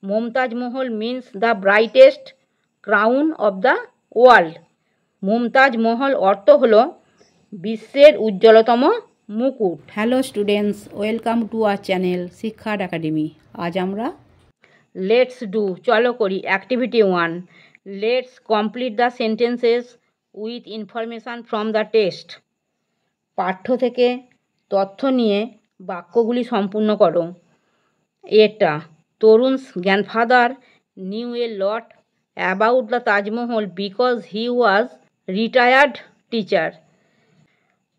Mumtaz Mahal means the brightest crown of the world. Mumtaz Mahal অর্থ হলো বিশ্বের উজ্জ্বলতম মুকুট। Hello students, welcome to our channel Shikkharth academy. আজ আমরা লেটস ডু চলো করি activity 1। Let's complete the sentences with information from the text. পাঠ্য থেকে তথ্য নিয়ে বাক্যগুলি সম্পূর্ণ করো। এটা তরুণ's grandfather knew a lot about the Taj Mahal because he was retired teacher.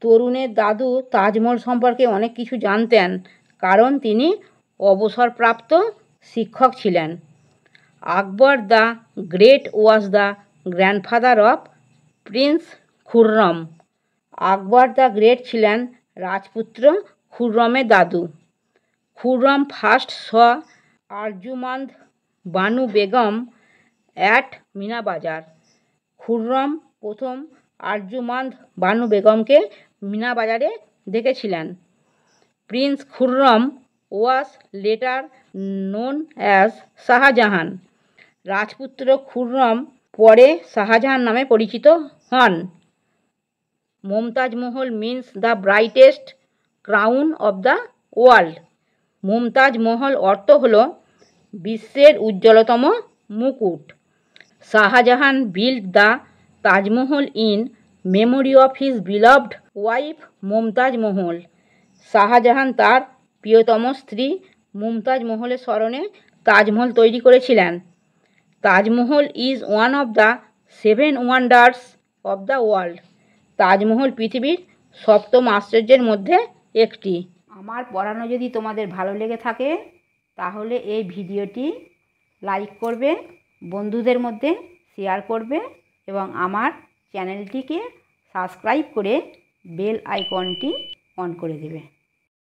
তরুণের দাদু তাজমহল সম্পর্কে অনেক কিছু জানতেন কারণ তিনি অবসরপ্রাপ্ত শিক্ষক ছিলেন। Akbar the Great was the grandfather of prince Khurram. Akbar the Great ছিলেন রাজপুত্র খুররমের দাদু। Khurram first saw Arjumand Banu Begum at Meena Bazaar. Khurram প্রথম আরজুমান্দ বানু বেগমকে মিনা বাজারে দেখেছিলেন। Prince Khurram was later known as Shahjahan. রাজপুত্র খুররম পরে শাহজাহান নামে পরিচিত হন। Mumtaz Mahal means the brightest crown of the world. Mumtaz Mahal অর্থ হলো বিশ্বের উজ্জ্বলতম মুকুট। Shahjahan build the Taj Mahal in memory of his beloved wife Mumtaz Mahal. Shah Jahan তার প্রিয়তম স্ত্রী মুমতাজ মহলের স্মরণে তাজমহল তৈরি করেছিলেন। Taj Mahal is one of the 7 wonders of the world. Taj Mahal পৃথিবীর 7ম আশ্চর্যের মধ্যে একটি। আমার পড়ানো যদি তোমাদের ভালো লেগে থাকে তাহলে এই ভিডিওটি লাইক করবে, বন্ধুদের মধ্যে শেয়ার করবে এবং আমার চ্যানেলটিকে সাবস্ক্রাইব করে বেল আইকনটি অন করে দেবে।